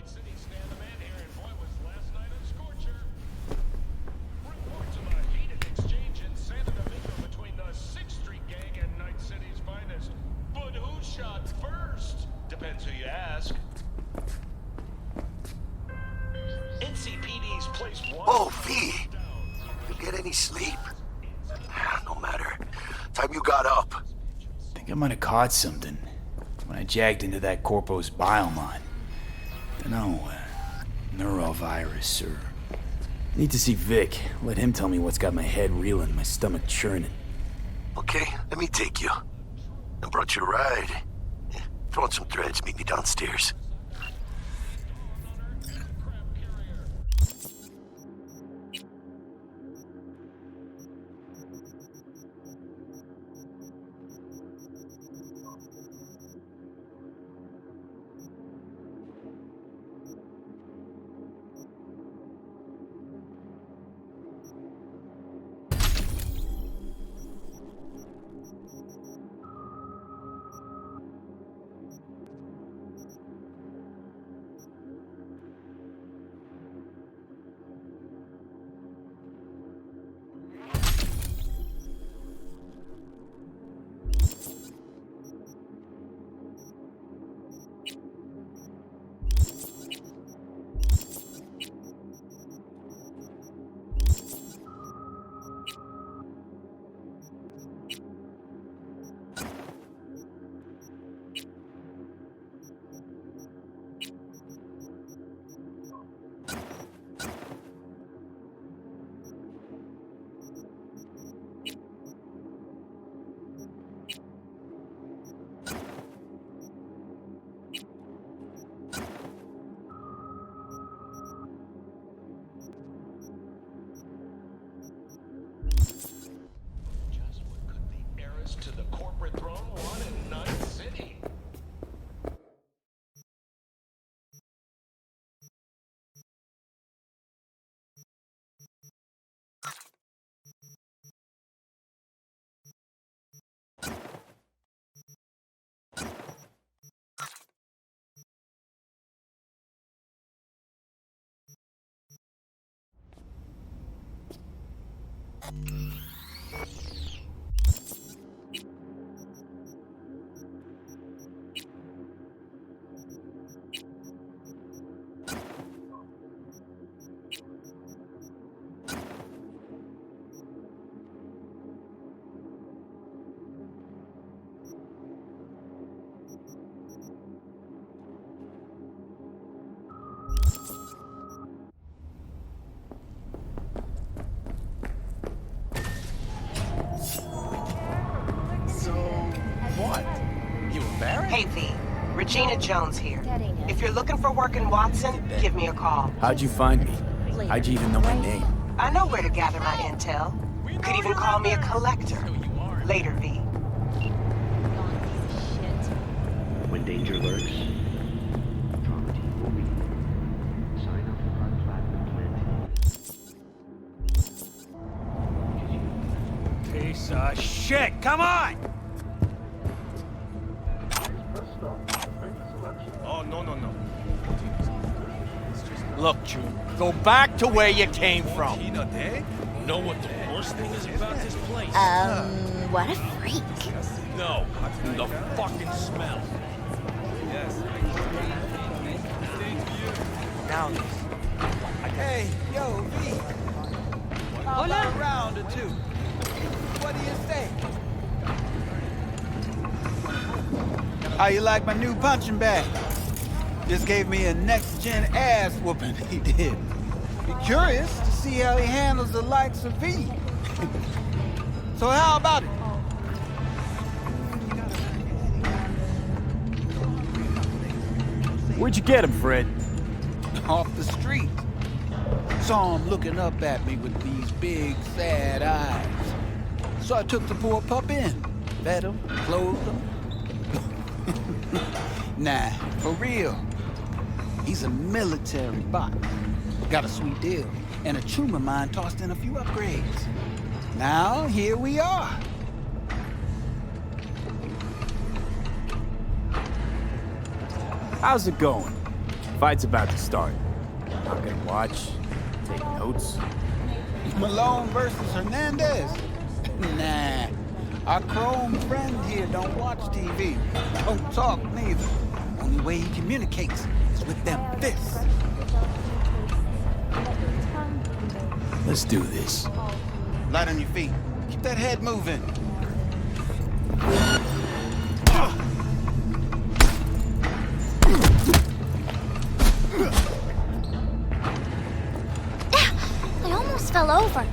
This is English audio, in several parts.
Night City stand the man here, and boy was last night a scorcher. Reports of a heated exchange in Santo Domingo between the 6th Street gang and Night City's finest. But who shot first? Depends who you ask. NCPD's place one. Oh, V! You get any sleep? No matter. Time you got up. I think I might have caught something when I jagged into that Corpo's biomon. Dunno, neurovirus or... Need to see Vic. Let him tell me what's got my head reeling, my stomach churning. Okay, let me take you. I brought you a ride. Throw on some threads, meet me downstairs. To the corporate throne one in Night City. Hey, V. Regina Jones here. If you're looking for work in Watson, give me a call. How'd you find me? How'd you even know my name? I know where to gather my intel. Could even call me a collector. Later, V. When danger lurks, trauma team will meet. Sign up for our platinum plan. Piece of shit! Come on! Oh, no. Look, June, go back to where you came from. Know what the worst thing is about this place? What a freak. No, the fucking smell. Now, Hey, yo, V. How about a round or two? What do you say? How you like my new punching bag? Just gave me a next-gen ass whooping, he did. Be curious to see how he handles the likes of V. So how about it? Where'd you get him, Fred? Off the street. Saw him looking up at me with these big, sad eyes. So I took the poor pup in. Fed him, clothed him. Nah, for real. He's a military bot. Got a sweet deal. And a tumor mine tossed in a few upgrades. Now, here we are. How's it going? Fight's about to start. I'm gonna watch, take notes. Malone versus Hernandez? Nah. Our chrome friend here don't watch TV. Don't talk neither. Only way he communicates is with them fists. Let's do this. Light on your feet. Keep that head moving. I almost fell over.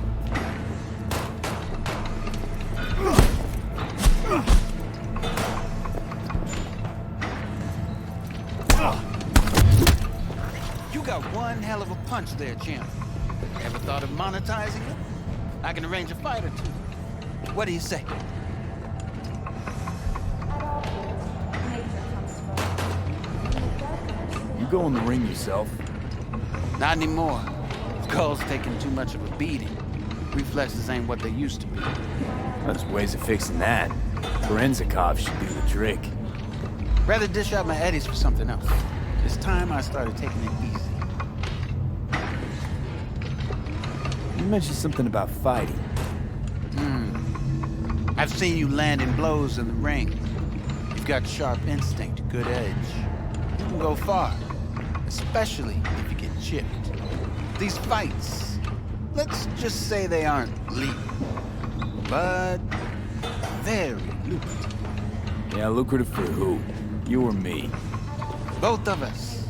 You got one hell of a punch there, champ. Ever thought of monetizing it? I can arrange a fight or two. What do you say? You go in the ring yourself. Not anymore. Skull's taking too much of a beating. Reflexes ain't what they used to be. There's ways of fixing that. Forensicov should do the trick. Rather dish out my eddies for something else. It's time I started taking it easy. You mentioned something about fighting. I've seen you landing blows in the ring. You've got sharp instinct, good edge. You can go far, especially if you get chipped. These fights, let's just say they aren't lethal, but very lucrative. Yeah, lucrative for who? You or me? Both of us.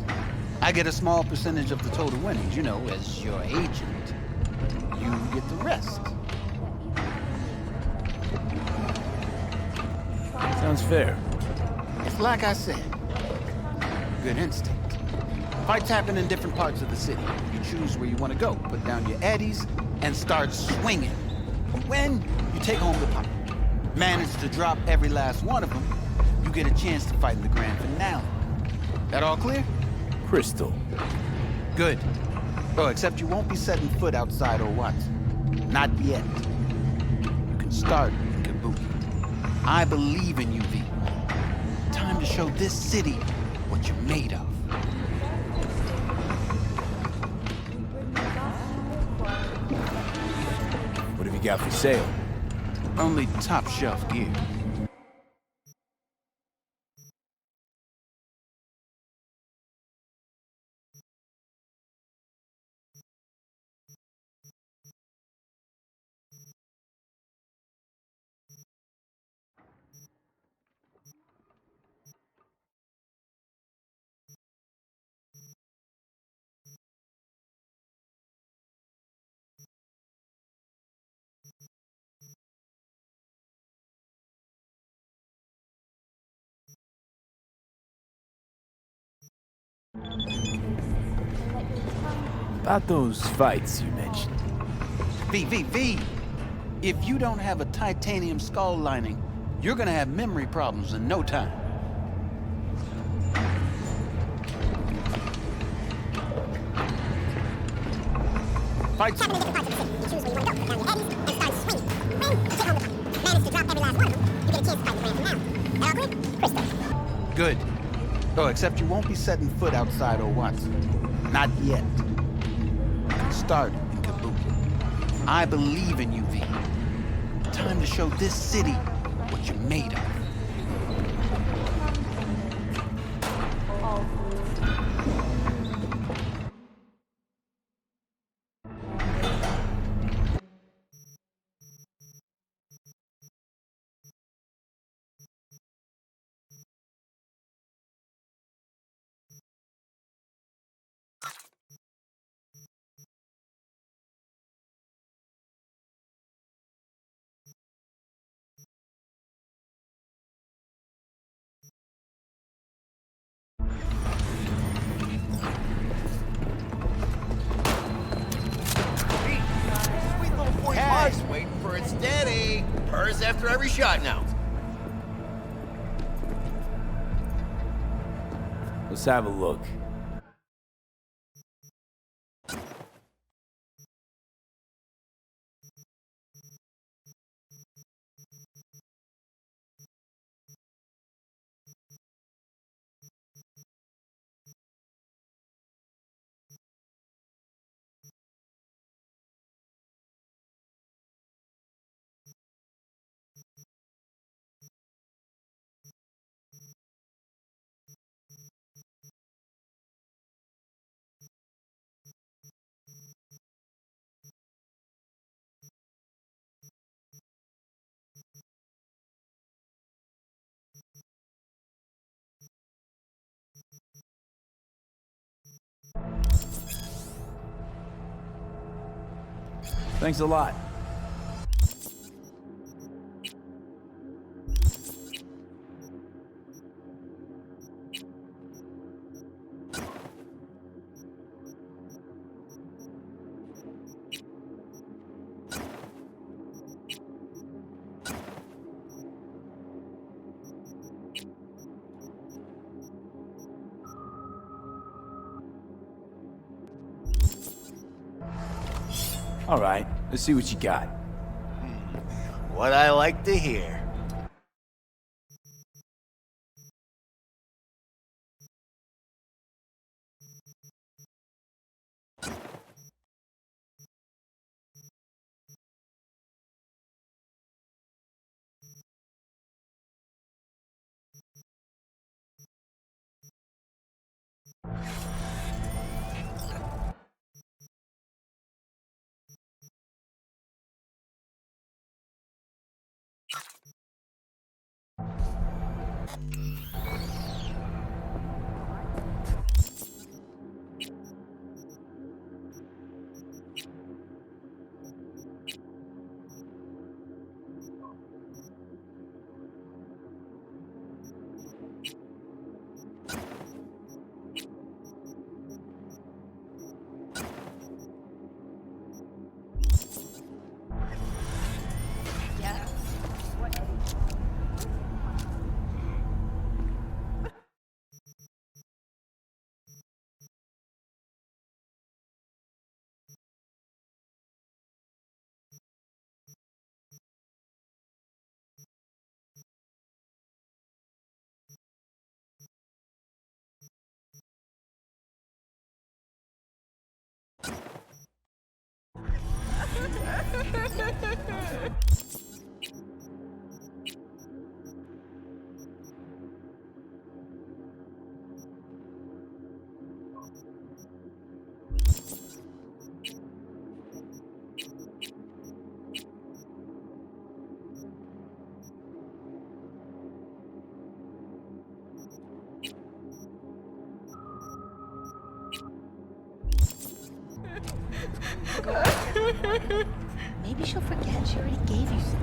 I get a small percentage of the total winnings, you know, as your agent. You get the rest. Sounds fair. It's like I said, good instinct. Fights happen in different parts of the city. You choose where you want to go, put down your eddies, and start swinging. When you take home the pot, manage to drop every last one of them, you get a chance to fight in the grand finale. That all clear? Crystal. Good. Oh, except you won't be setting foot outside or what? Not yet. You can start in Kabuki. I believe in you, V. Time to show this city what you're made of. What have you got for sale? Only top shelf gear. About those fights you mentioned. V. If you don't have a titanium skull lining, you're gonna have memory problems in no time. Fights. Happen in different parts of the city. You choose where you want to go, put down your eddies, and start swinging. When you take home the pot, manage to drop every last one of them, you get a chance to fight the grand finale. That all clear? Crystal. Good. Oh, except you won't be setting foot outside or what? Not yet. Start in Kabuki. I believe in you, V. Time to show this city what you're made of. Sweet little .5's waiting for its daddy. Purrs after every shot now. Let's have a look. Thanks a lot. All right, let's see what you got. What I like to hear. Maybe she'll forget she already gave you some.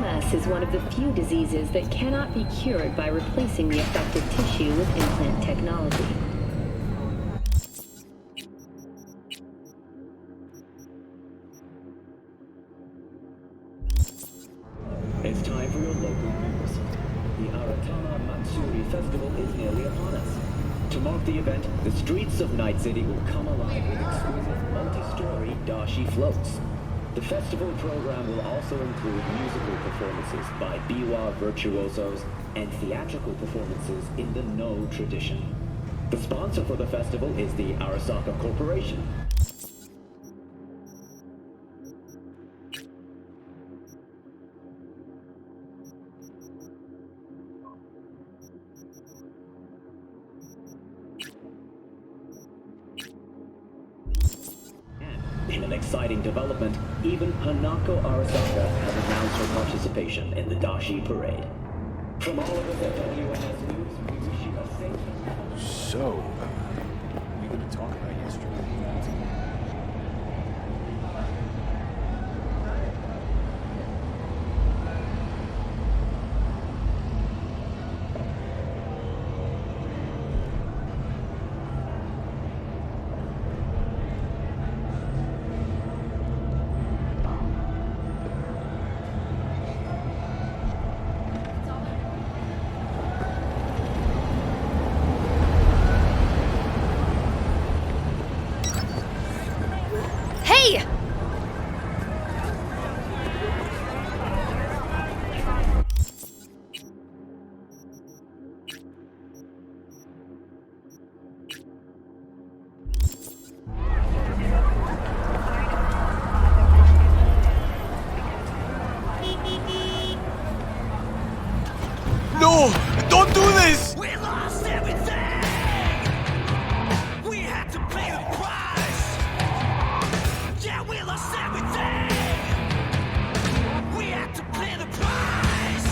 MS is one of the few diseases that cannot be cured by replacing the affected tissue with implant technology. It's time for your local news. The Aratama Matsuri Festival is nearly upon us. To mark the event, the streets of Night City will come alive with exquisite multi-story dashi floats. The festival program will also include musical performances by biwa virtuosos and theatrical performances in the No tradition. The sponsor for the festival is the Arasaka Corporation. In an exciting development, even Hanako Arasaka has announced her participation in the Dashi Parade. From all of us at WNS News, we wish you a safe... So, we were going to talk about yesterday. Hey! No! Don't do this! We lost everything! We had to pay the price! Yeah, we lost everything! We had to pay the price!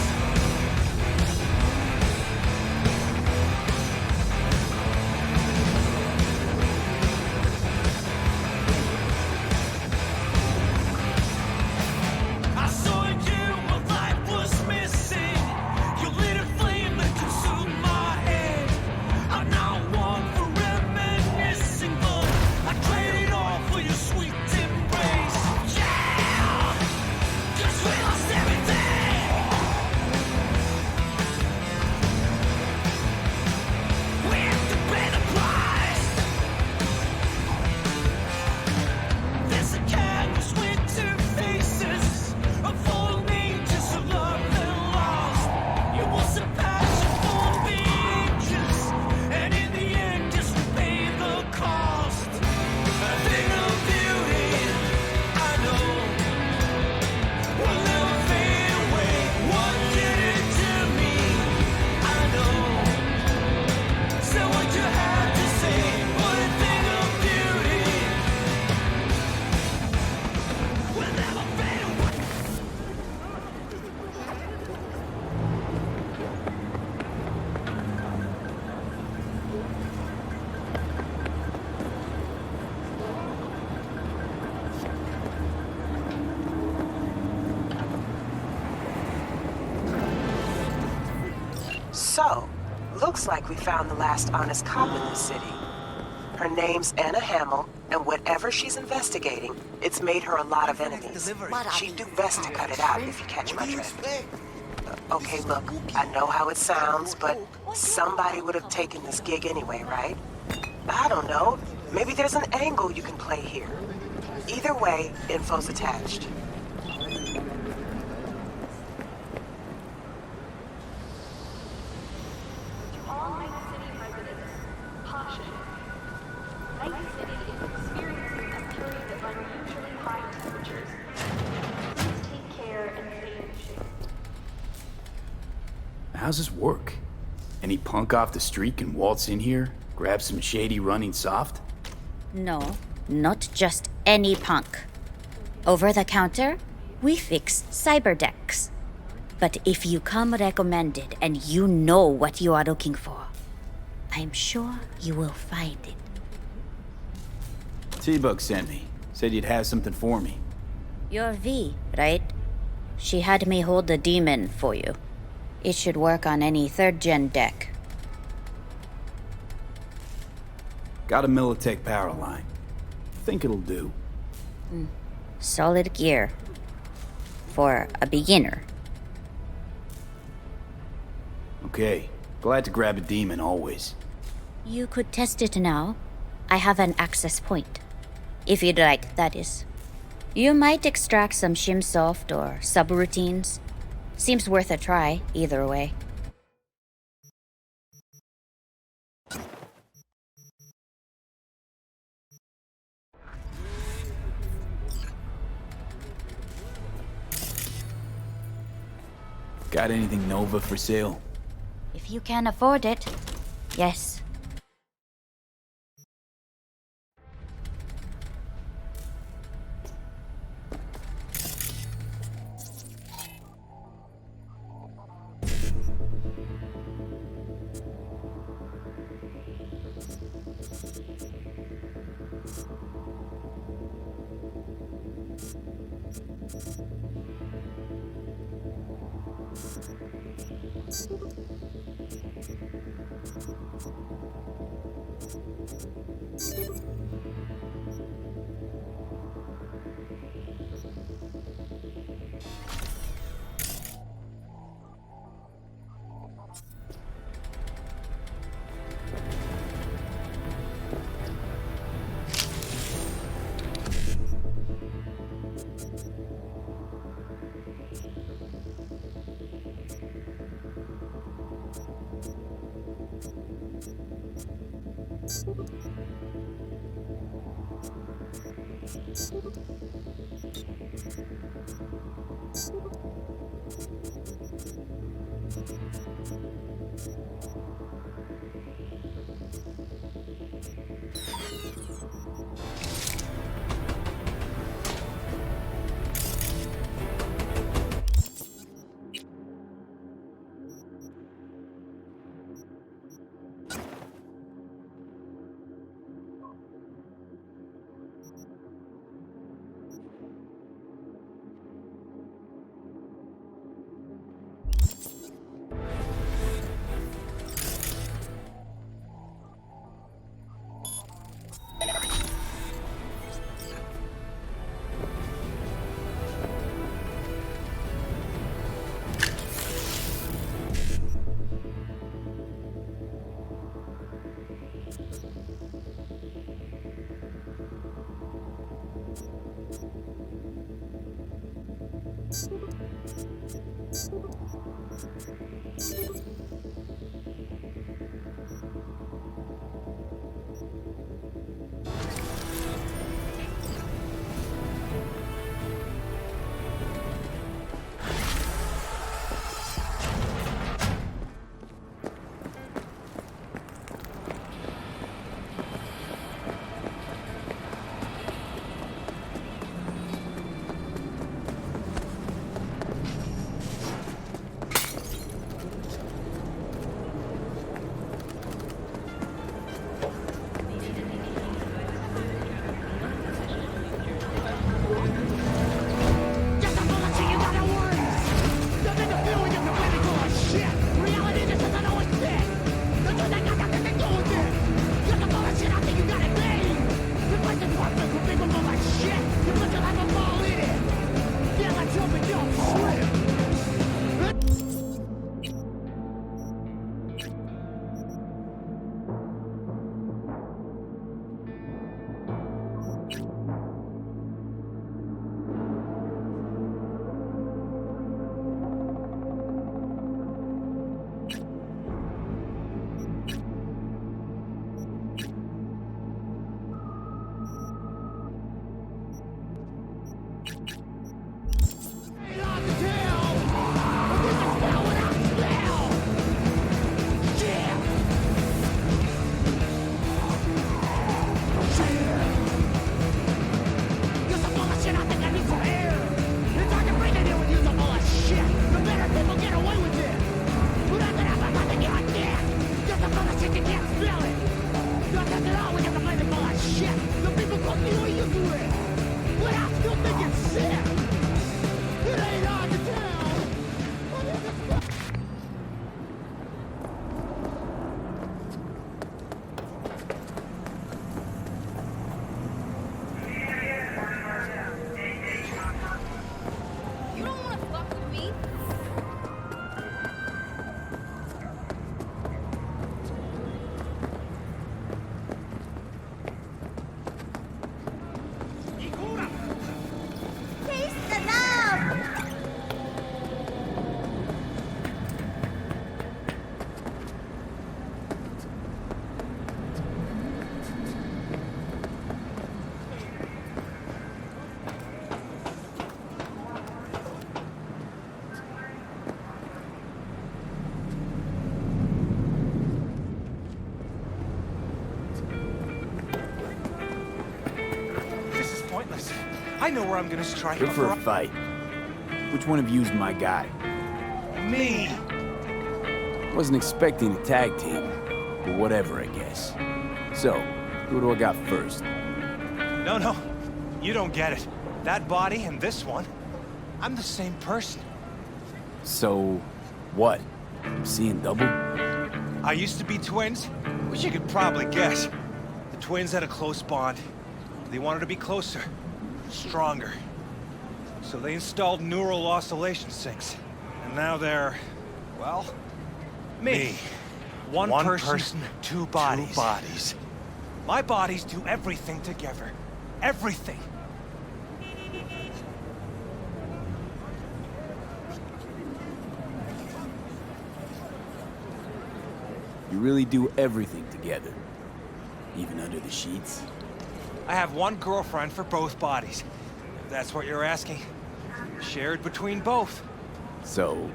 So, looks like we found the last honest cop in this city. Her name's Anna Hamill, and whatever she's investigating, it's made her a lot of enemies. She'd do best to cut it out if you catch my drift. Okay, look, I know how it sounds, but somebody would have taken this gig anyway, right? I don't know. Maybe there's an angle you can play here. Either way, info's attached. How's this work? Any punk off the street can waltz in here, grab some shady running soft? No, not just any punk. Over the counter, we fix cyberdecks. But if you come recommended and you know what you are looking for, I'm sure you will find it. T-Bug sent me. Said you'd have something for me. You're V, right? She had me hold the demon for you. It should work on any 3rd-gen deck. Got a Militech power line. Think it'll do. Solid gear. For a beginner. Okay. Glad to grab a demon always. You could test it now. I have an access point. If you'd like, that is. You might extract some shimsoft or subroutines. Seems worth a try, either way. Got anything Nova for sale? If you can afford it, yes. I know where I'm gonna strike. Good for a fight. Which one of you's my guy? Me! Wasn't expecting a tag team, but whatever, I guess. So, who do I got first? No, you don't get it. That body and this one, I'm the same person. So, what? Seeing double? I used to be twins, which you could probably guess. The twins had a close bond. They wanted to be closer, stronger. So they installed neural oscillation sinks. And now they're, well, me. One person, two bodies. My bodies do everything together. Everything. You really do everything together. Even under the sheets? I have one girlfriend for both bodies. If that's what you're asking. Shared between both. So,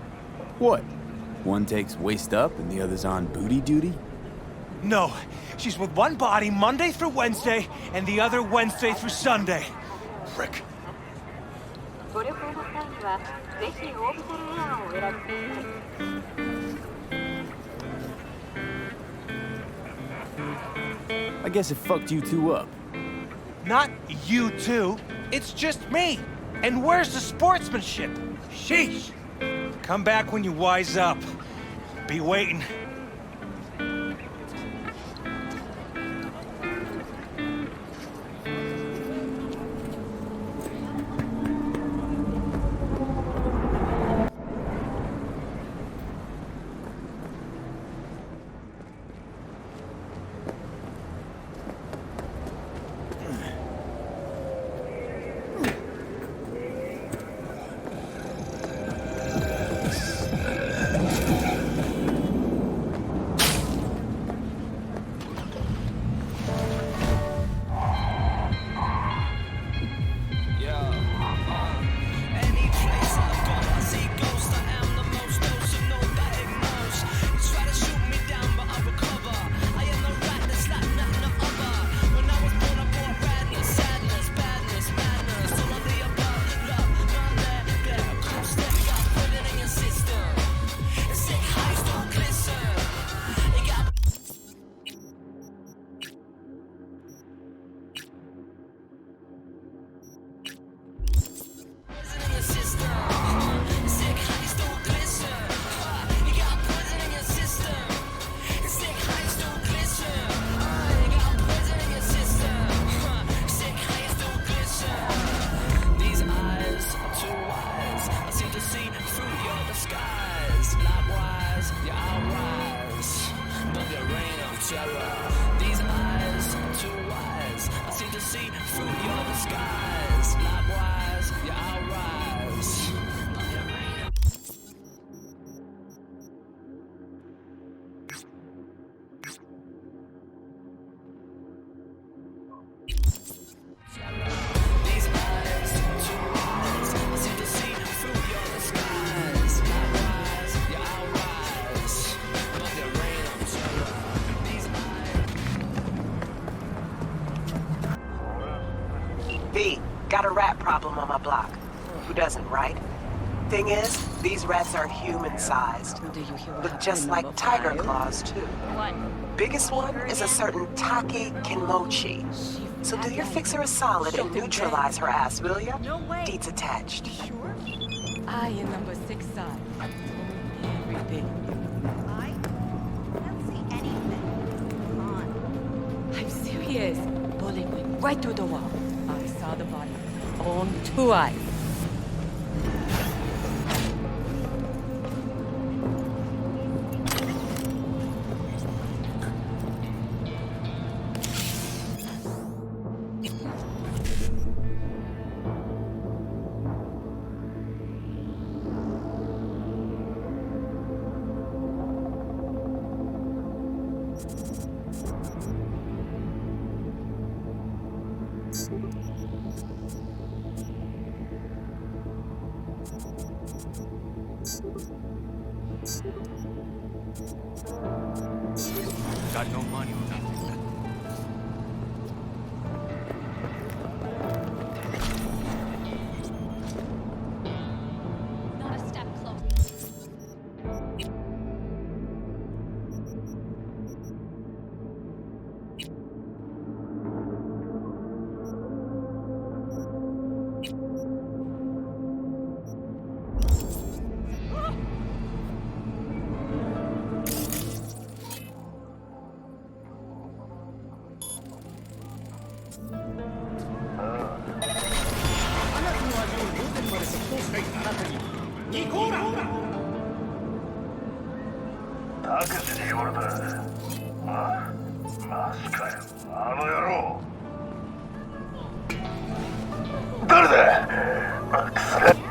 what? One takes waist up and the other's on booty duty? No, she's with one body Monday through Wednesday, and the other Wednesday through Sunday. Frick. I guess it fucked you two up. Not you two, it's just me. And where's the sportsmanship? Sheesh. Come back when you wise up. Be waiting. Got a rat problem on my block. Who doesn't, right? Thing is, these rats are human-sized. Look just like tiger claws, too. Biggest one is a certain Taki Kinmochi. So do your fixer a solid and neutralize her ass, will ya? Deeds attached. Sure? I am number 6 side. Everything. I don't see anything. Come on. I'm serious. Bullet went right through the wall. I saw the body. On 2 eyes. Got no money. タクシー降りた。あ？マジかよ、あの野郎。誰だ？あ、くそ。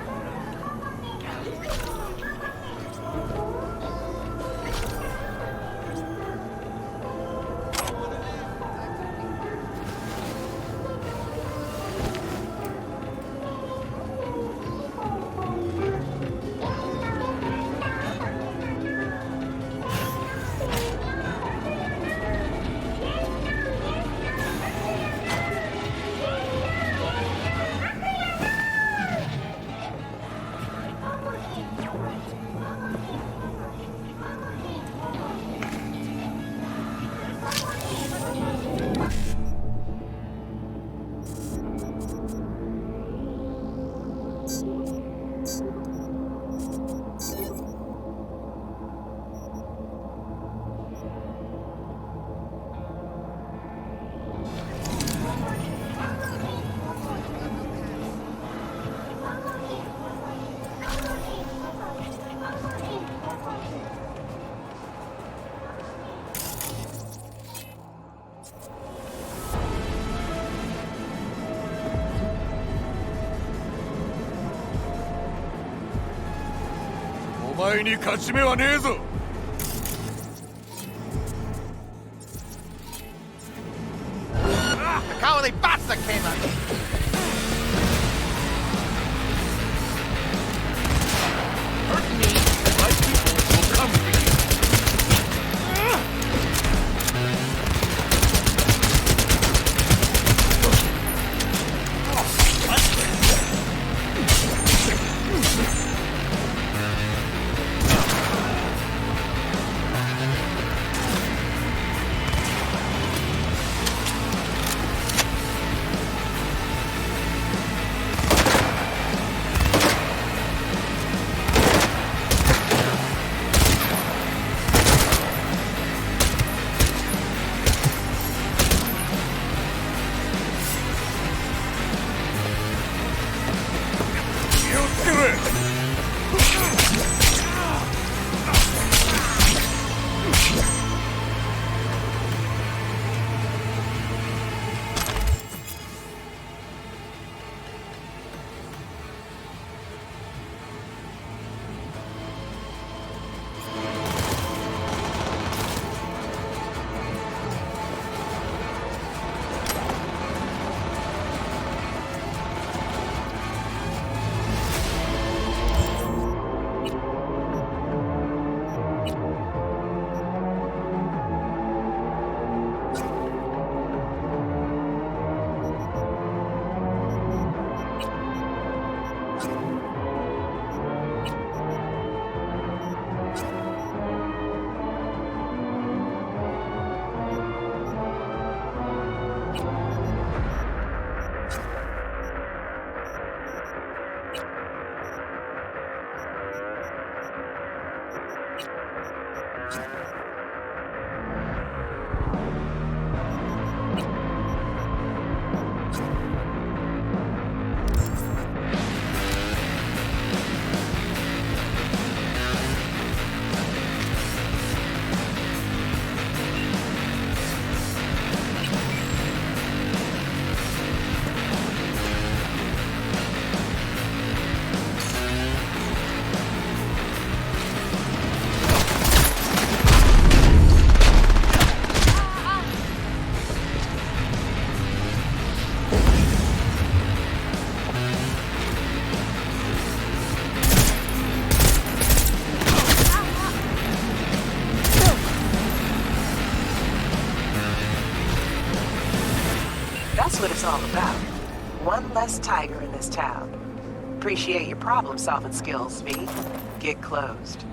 お前に勝ち目はねえぞ。The cowardly bastard came up. Hurt me, my people will come for you. That's what it's all about. One less tiger in this town. Appreciate your problem-solving skills, V. Get closed.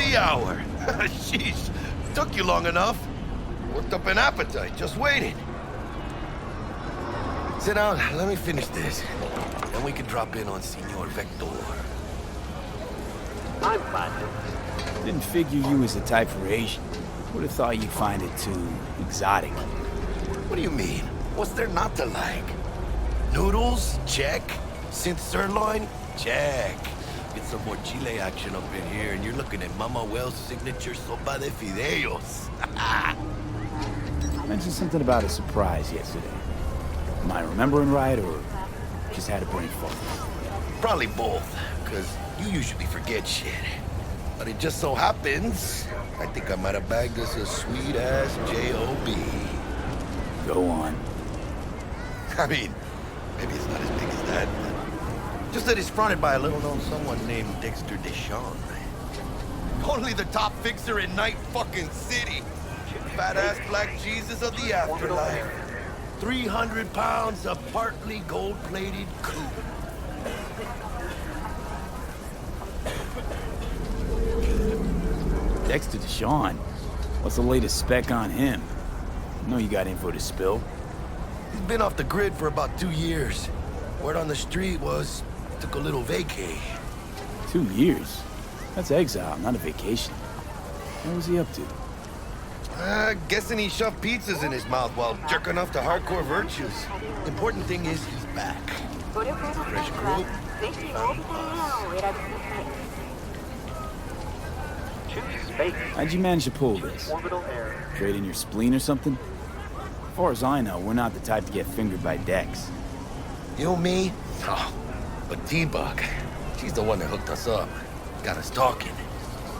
the hour. Sheesh, took you long enough. Worked up an appetite, just waiting. Sit down, let me finish this. Then we can drop in on Senor Vector. I'm fine. Didn't figure you was the type for Asian. Would have thought you'd find it too exotic. What do you mean? What's there not to like? Noodles? Check. Synth sirloin? Check. Get some more chile action up in here, and you're looking at Mama Wells' signature sopa de fideos. Mentioned something about a surprise yesterday. Am I remembering right, or just had a brain fog? Probably both, because you usually forget shit. But it just so happens, I think I might have bagged us a sweet-ass J.O.B. Go on. I mean, maybe it's not as big as that, but just that it's fronted by a little-known someone named Dexter Deshawn. Only the top fixer in Night fucking City. Fat-ass black Jesus of the afterlife. 300 pounds of partly gold-plated coup. Dexter Deshawn. What's the latest spec on him? I know you got info to spill. He's been off the grid for about 2 years. Word on the street was, took a little vacay. 2 years? That's exile, not a vacation. What was he up to? Guessing he shoved pizzas in his mouth while jerking off to hardcore virtues. Important thing is he's back. Fresh group. How'd you manage to pull this? Trade in your spleen or something? As far as I know, we're not the type to get fingered by Dex. You, me? Oh, but T-Bug. She's the one that hooked us up. Got us talking.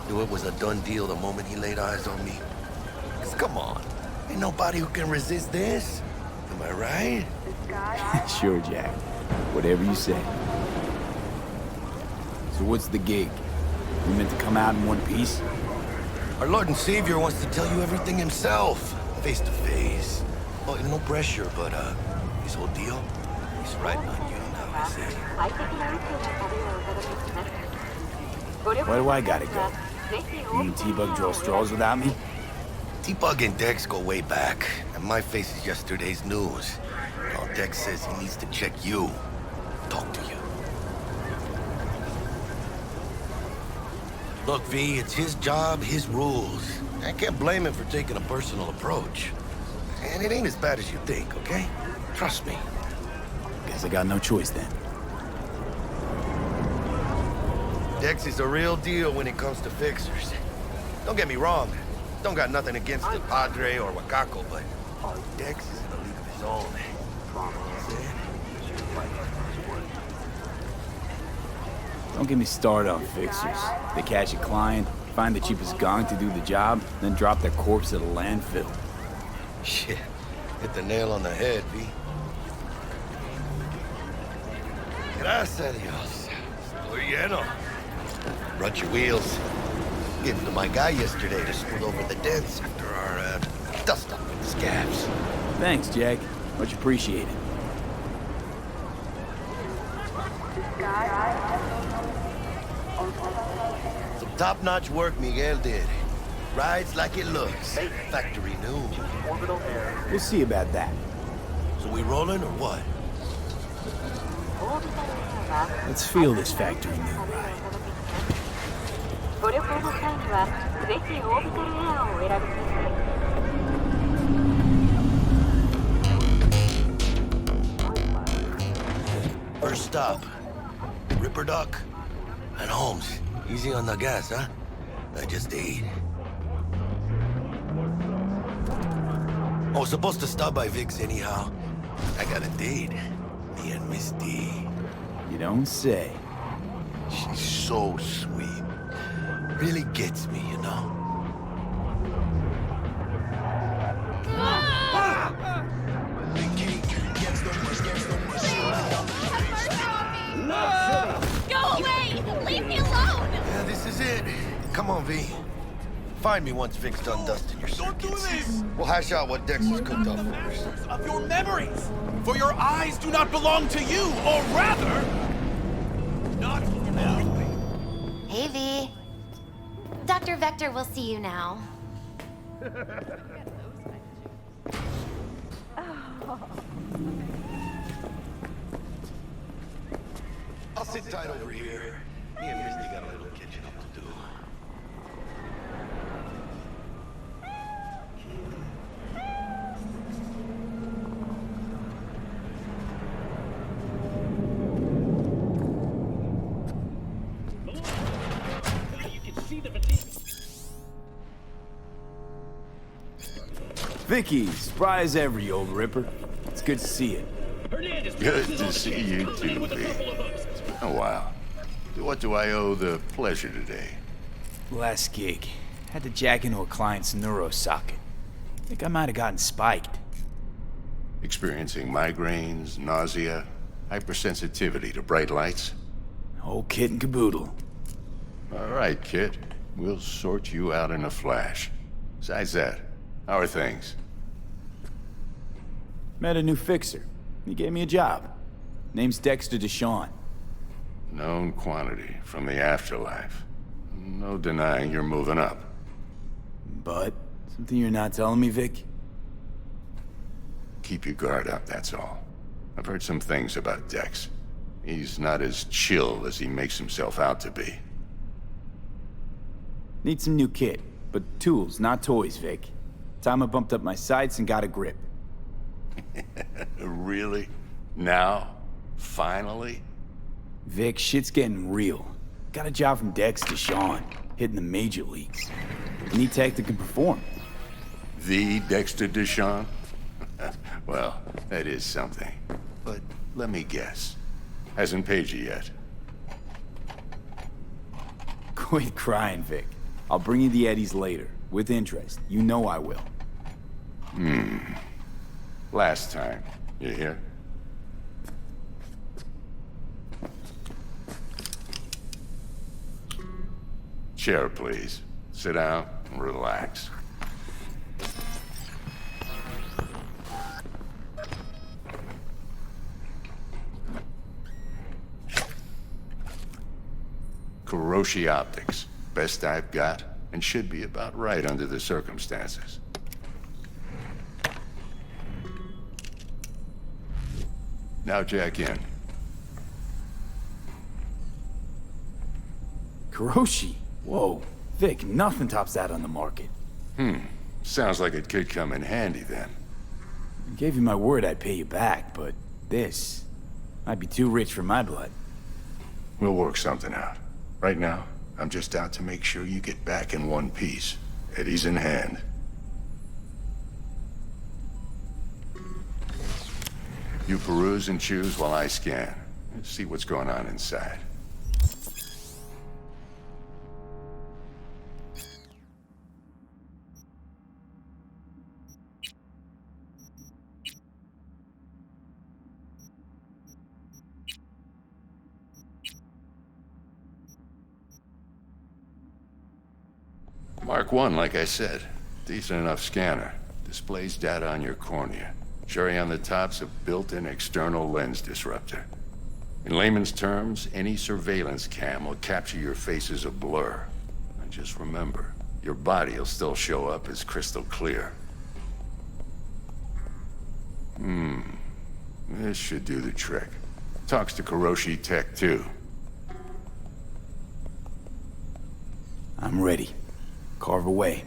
Knew it was a done deal the moment he laid eyes on me. 'Cause come on, ain't nobody who can resist this. Am I right? Sure, Jack. Whatever you say. So what's the gig? You meant to come out in one piece? Our Lord and Savior wants to tell you everything himself, face to face. Oh, no pressure, but his whole deal, he's riding on you now, I say. Why do I gotta go? You and T-Bug draw straws without me? T-Bug and Dex go way back, and my face is yesterday's news. Now Dex says he needs to check you, talk to you. Look, V, it's his job, his rules. I can't blame him for taking a personal approach. And it ain't as bad as you think, okay? Trust me. Guess I got no choice then. Dex is a real deal when it comes to fixers. Don't get me wrong. Don't got nothing against the Padre or Wakako, but Dex is in a league of his own. Don't get me started on fixers. They catch a client, find the cheapest gong to do the job, then drop their corpse at a landfill. Shit. Hit the nail on the head, V. Gracias a Dios. Estoy lleno. Brought your wheels. Gave them to my guy yesterday to smooth over the dents after our dust-up with the scabs. Thanks, Jack. Much appreciated. Some top-notch work Miguel did. Rides like it looks. Factory new. We'll see about that. So we rolling or what? Let's feel this factory new ride. First stop, Ripper Duck and Holmes. Easy on the gas, huh? I just ate. I was supposed to stop by Vic's anyhow. I got a date. Me and Miss D. You don't say. She's so sweet. Really gets me, you know? Go away! Leave me alone! Yeah, this is it. Come on, V. Find me once Vic's done dusting your circuits. Don't do this! We'll hash out what Dex has cooked up for us. Of your memories! For your eyes do not belong to you, or rather... Not only. Hey, V. Dr. Vector will see you now. I'll sit tight over here. Me and Misty got a little catching up to do. Vicky, spry as ever, you old ripper. It's good to see you. Good to see you too, V. It's been a while. What do I owe the pleasure today? Last gig. Had to jack into a client's neuro socket. Think I might have gotten spiked. Experiencing migraines, nausea, hypersensitivity to bright lights? Whole kit and caboodle. All right, kid. We'll sort you out in a flash. Besides that, how are things? Met a new fixer. He gave me a job. Name's Dexter Deshawn. Known quantity from the afterlife. No denying you're moving up. But something you're not telling me, Vic? Keep your guard up, that's all. I've heard some things about Dex. He's not as chill as he makes himself out to be. Need some new kit, but tools, not toys, Vic. Time I bumped up my sights and got a grip. Really? Now? Finally? Vic, shit's getting real. Got a job from Dex Deshawn, hitting the major leagues. Need tech that can perform. The Dexter Deshawn? Well, that is something. But let me guess. Hasn't paid you yet. Quit crying, Vic. I'll bring you the eddies later, with interest. You know I will. Last time. You hear? Chair, please. Sit down and relax. Kuroshi Optics. Best I've got, and should be about right under the circumstances. Now jack in. Kuroshi? Whoa. Vic, nothing tops that on the market. Sounds like it could come in handy then. I gave you my word I'd pay you back, but this might be too rich for my blood. We'll work something out. Right now, I'm just out to make sure you get back in one piece. Eddie's in hand. You peruse and choose while I scan. Let's see what's going on inside. Mark 1, like I said. Decent enough scanner. Displays data on your cornea. Cherry on the top's a built-in external lens disruptor. In layman's terms, any surveillance cam will capture your face as a blur. And just remember, your body will still show up as crystal clear. This should do the trick. Talks to Kuroshi Tech, too. I'm ready. Carve away.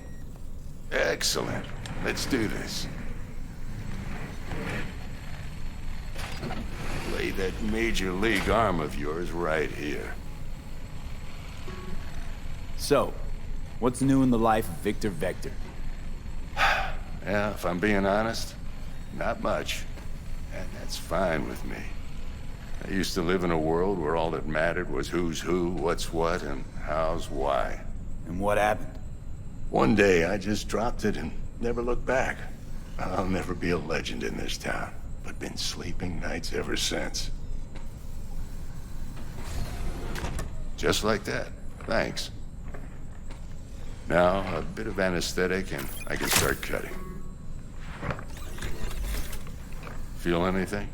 Excellent. Let's do this. Lay that major league arm of yours right here. So, what's new in the life of Victor Vector? Yeah, if I'm being honest, not much. And that's fine with me. I used to live in a world where all that mattered was who's who, what's what, and how's why. And what happened? One day, I just dropped it and never looked back. I'll never be a legend in this town, but been sleeping nights ever since. Just like that. Thanks. Now, a bit of anesthetic and I can start cutting. Feel anything?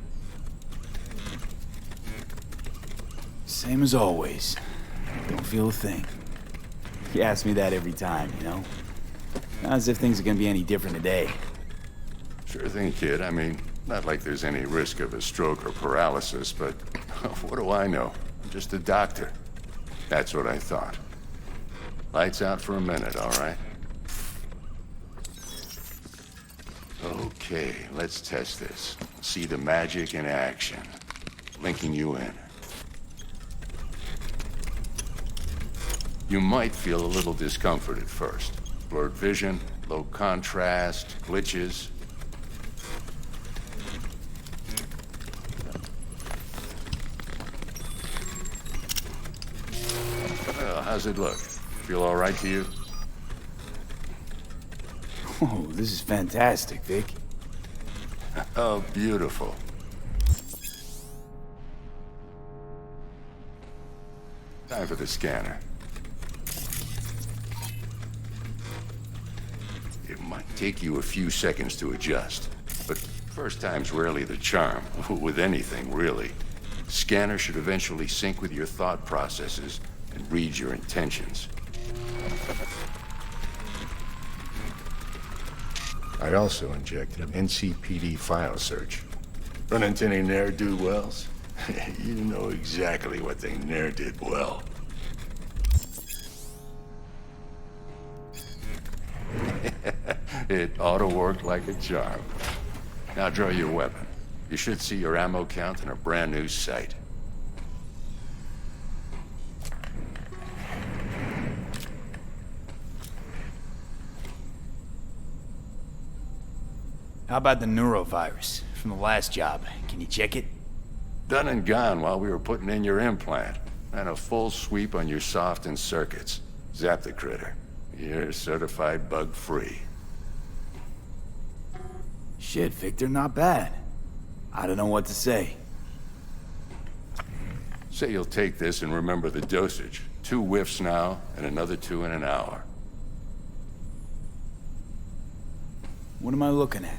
Same as always. Don't feel a thing. You ask me that every time, you know? Not as if things are gonna be any different today. Sure thing, kid. I mean, not like there's any risk of a stroke or paralysis, but what do I know? I'm just a doctor. That's what I thought. Lights out for a minute, all right? Okay, let's test this. See the magic in action. Linking you in. You might feel a little discomfort at first. Blurred vision, low contrast, glitches. Well, how's it look? Feel all right to you? Oh, this is fantastic, Vic. Oh, beautiful. Time for the scanner. It might take you a few seconds to adjust, but first time's rarely the charm, with anything, really. Scanner should eventually sync with your thought processes and read your intentions. I also injected an NCPD file search. Run into any ne'er-do-wells? You know exactly what they ne'er did well. It ought to work like a charm. Now draw your weapon. You should see your ammo count in a brand new sight. How about the neurovirus from the last job? Can you check it? Done and gone while we were putting in your implant. And a full sweep on your soft and circuits. Zap the critter. You're certified bug-free. Shit, Victor, not bad. I don't know what to say. Say you'll take this and remember the dosage. 2 whiffs now, and another 2 in an hour. What am I looking at?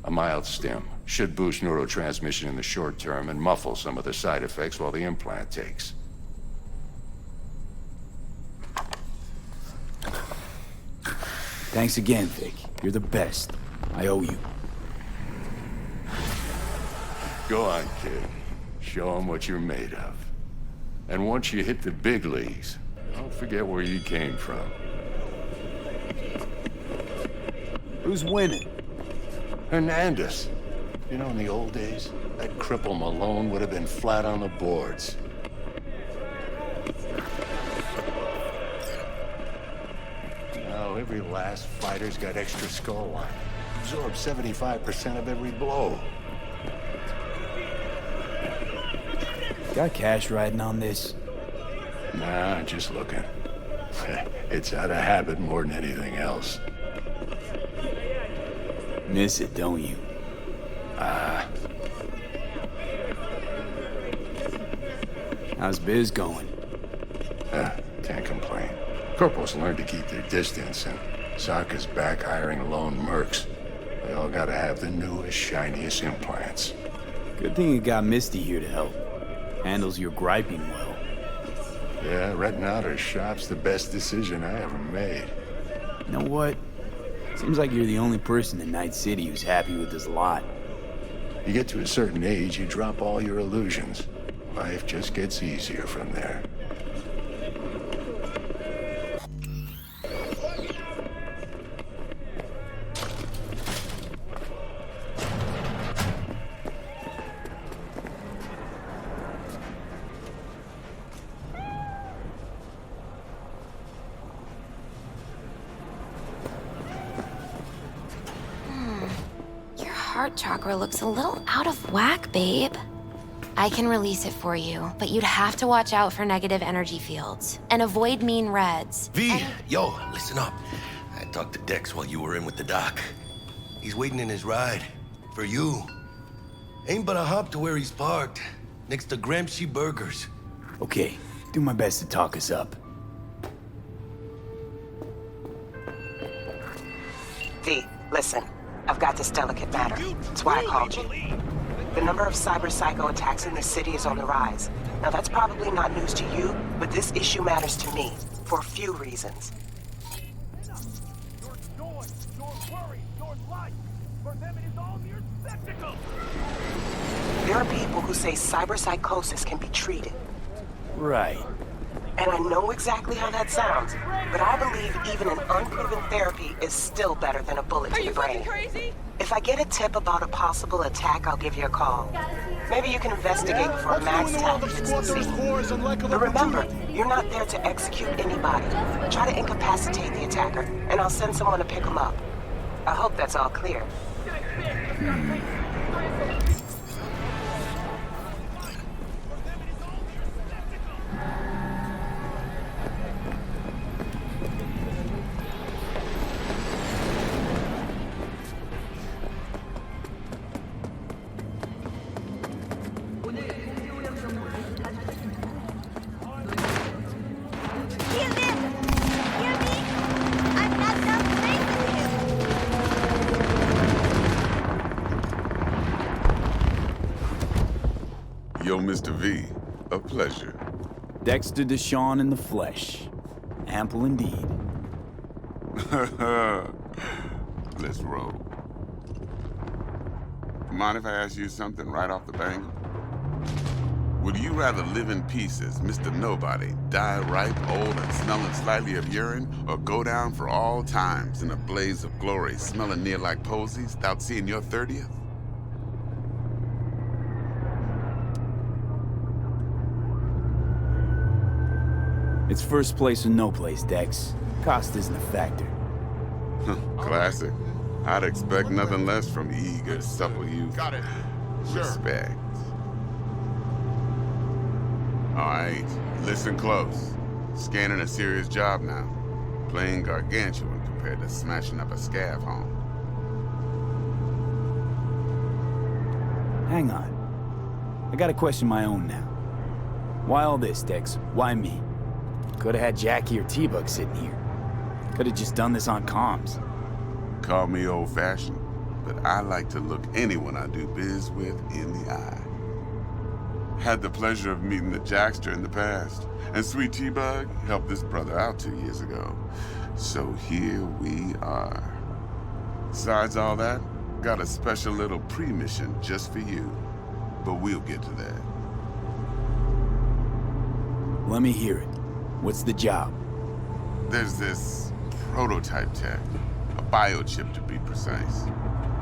A mild stim. Should boost neurotransmission in the short term and muffle some of the side effects while the implant takes. Thanks again, Vic. You're the best. I owe you. Go on, kid. Show them what you're made of. And once you hit the big leagues, don't forget where you came from. Who's winning? Hernandez. You know, in the old days, that cripple Malone would have been flat on the boards. Now, every last fighter's got extra skull line. Absorbs 75% of every blow. Got cash riding on this? Nah, just looking. It's out of habit more than anything else. Miss it, don't you? How's biz going? Can't complain. Corpo's learned to keep their distance, and Sokka's back hiring lone mercs. They all gotta have the newest, shiniest implants. Good thing you got Misty here to help. Handles your griping well. Yeah, renting out her shop's the best decision I ever made. You know what? Seems like you're the only person in Night City who's happy with this lot. You get to a certain age, you drop all your illusions. Life just gets easier from there. Heart chakra looks a little out of whack, babe. I can release it for you, but you'd have to watch out for negative energy fields and avoid mean reds. V, yo, listen up. I talked to Dex while you were in with the doc. He's waiting in his ride. For you. Ain't but a hop to where he's parked. Next to Gramsci Burgers. Okay, do my best to talk us up. V, listen. I've got this delicate matter. That's why I called you. The number of cyber psycho attacks in the city is on the rise. Now that's probably not news to you, but this issue matters to me. for a few reasons. Your joy, your worry, your life. For them it is all mere spectacle. There are people who say cyberpsychosis can be treated. Right. And I know exactly how that sounds, but I believe even an unproven therapy is still better than a bullet to the brain. Crazy? If I get a tip about a possible attack, I'll give you a call. Maybe you can investigate before Max tactics succeed. But remember, you're not there to execute anybody. Try to incapacitate the attacker, and I'll send someone to pick him up. I hope that's all clear. Yo, Mr. V, a pleasure. Dexter Deshawn in the flesh. Ample indeed. Let's roll. Mind if I ask you something right off the bangle? Would you rather live in pieces, Mr. Nobody, die ripe, old, and smelling slightly of urine, or go down for all times in a blaze of glory, smelling near like posies, without seeing your 30th? It's first place or no place, Dex. Cost isn't a factor. Classic. I'd expect nothing less from eager, supple youth. Got it. Sure. Respect. All right, listen close. Scanning a serious job now. Playing gargantuan compared to smashing up a scav home. Hang on. I got a question of my own now. Why all this, Dex? Why me? Could've had Jackie or T-Bug sitting here. Could've just done this on comms. Call me old-fashioned, but I like to look anyone I do biz with in the eye. Had the pleasure of meeting the Jackster in the past, and Sweet T-Bug helped this brother out 2 years ago. So here we are. Besides all that, got a special little pre-mission just for you. But we'll get to that. Let me hear it. What's the job? There's this prototype tech, a biochip to be precise.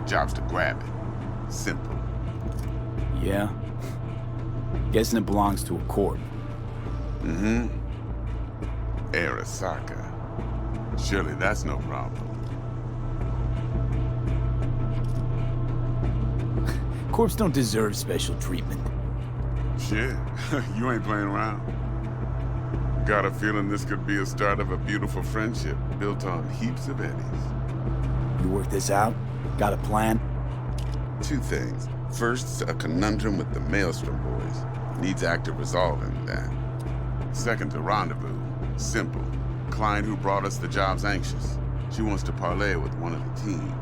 Job's to grab it. Simple. Yeah? Guessing it belongs to a corp. Mm-hmm. Arasaka. Surely that's no problem. Corps don't deserve special treatment. Shit, you ain't playing around. Got a feeling this could be a start of a beautiful friendship built on heaps of eddies. You work this out? Got a plan? Two things. First, a conundrum with the Maelstrom boys. Needs active resolving, that. Second, a rendezvous. Simple. Client who brought us the job's anxious. She wants to parlay with one of the team.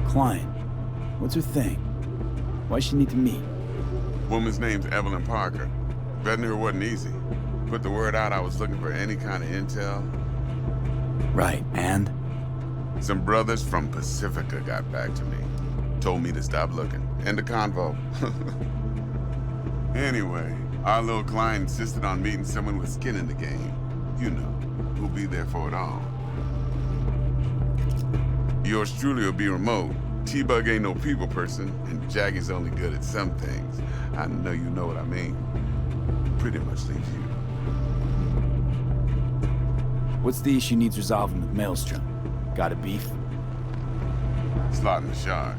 Client? What's her thing? Why's she need to meet? Woman's name's Evelyn Parker. Betting her wasn't easy. Put the word out I was looking for any kind of intel. Right, and? Some brothers from Pacifica got back to me. Told me to stop looking. End of convo. Anyway, our little client insisted on meeting someone with skin in the game. You know, who'll be there for it all. Yours truly will be remote. T-Bug ain't no people person, and Jaggy's only good at some things. I know you know what I mean. Pretty much leaves you. What's the issue needs resolving with Maelstrom? Got a beef? Slot in the shard.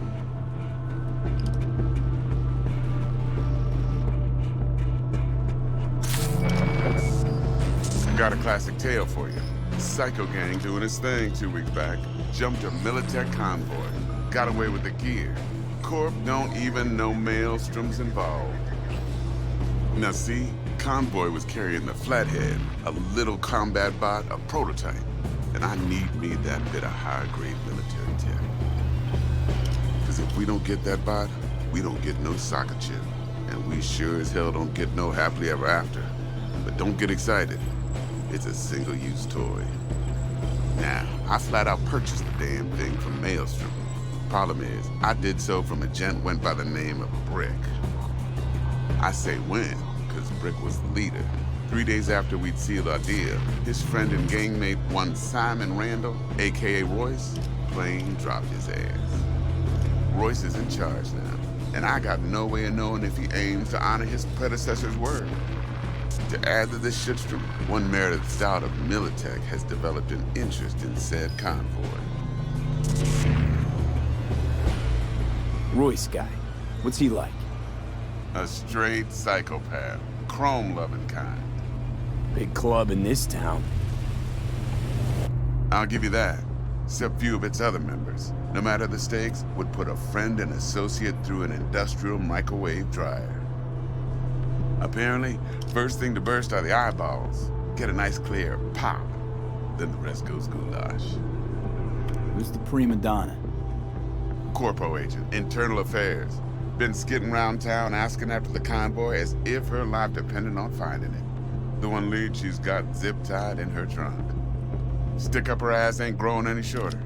Got a classic tale for you. Psycho gang doing his thing 2 weeks back. Jumped a Militech convoy. Got away with the gear. Corp don't even know Maelstrom's involved. Now see, convoy was carrying the Flathead, a little combat bot, a prototype. And I need me that bit of high-grade military tech. Because if we don't get that bot, we don't get no soccer chip. and we sure as hell don't get no happily ever after. But don't get excited. It's a single-use toy. Now, I flat out purchased the damn thing from Maelstrom. Problem is, I did so from a gent went by the name of Brick. I say when, because Brick was the leader. 3 days after we'd sealed our deal, his friend and gangmate, one Simon Randall, aka Royce, plain dropped his ass. Royce is in charge now, and I got no way of knowing if he aims to honor his predecessor's word. To add to this shitstorm, one merited stout of Militech has developed an interest in said convoy. Royce guy. What's he like? A straight psychopath. Chrome-loving kind. Big club in this town. I'll give you that. Except few of its other members, no matter the stakes, would put a friend and associate through an industrial microwave dryer. Apparently, first thing to burst are the eyeballs. Get a nice clear pop. Then the rest goes goulash. Who's the prima donna? Corpo agent, internal affairs. Been skidding around town asking after the convoy as if her life depended on finding it. The one lead she's got zip-tied in her trunk. Stick up her ass ain't growing any shorter,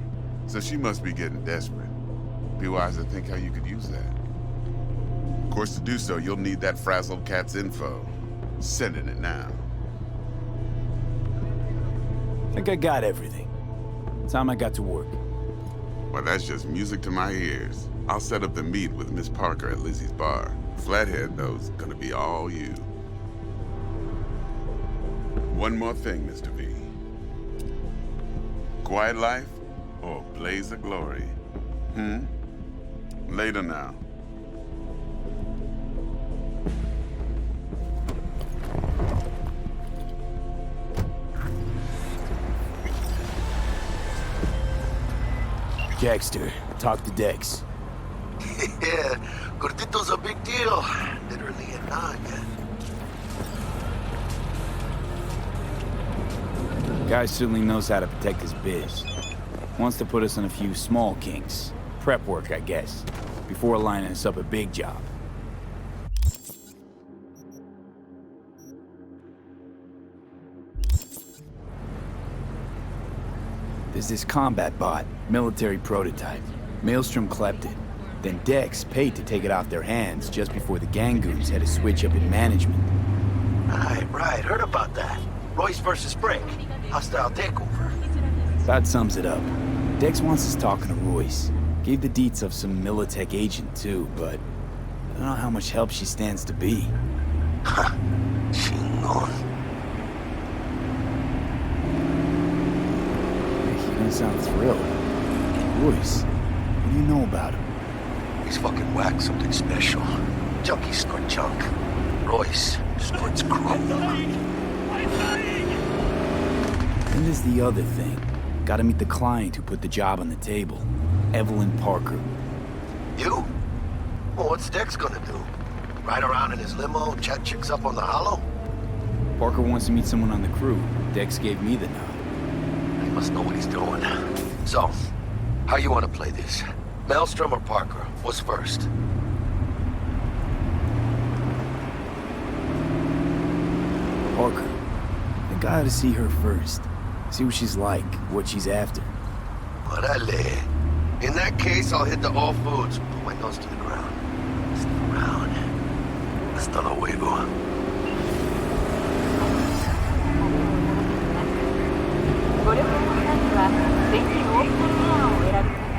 so she must be getting desperate. Be wise to think how you could use that. Of course, to do so, you'll need that frazzled cat's info. Sending it now. I think I got everything. Time I got to work. Well, that's just music to my ears. I'll set up the meet with Miss Parker at Lizzie's bar. Flathead, though's gonna be all you. One more thing, Mr. V. Quiet life or blaze of glory? Later now. Jackster, talk to Dex. Yeah, Gordito's a big deal. Literally a nug. Guy certainly knows how to protect his biz. Wants to put us on a few small kinks. Prep work, I guess. Before lining us up a big job. There's this combat bot, military prototype. Maelstrom clept it. Then Dex paid to take it off their hands just before the Gangoons had a switch up in management. Right, heard about that. Royce versus Brick. Hostile takeover. That sums it up. Dex wants us talking to Royce. Gave the deets of some Militech agent too, but I don't know how much help she stands to be. Chingón. You don't sound thrilled. Royce, what do you know about him? He's fucking whack, something special. Junkie snort junk. Royce snorts chrome. Then there's the other thing. Gotta meet the client who put the job on the table. Evelyn Parker. You? Well, what's Dex gonna do? Ride around in his limo, chat chicks up on the hollow? Parker wants to meet someone on the crew. Dex gave me the nod. He must know what he's doing. So, how you want to play this? Maelstrom or Parker? What's first? Parker. I think I ought to see her first. See what she's like, what she's after. Orale. In that case, I'll hit the all foods. Put my nose to the ground. Stick around. Hasta luego. 노력을 하지만 내 기호 분명이라는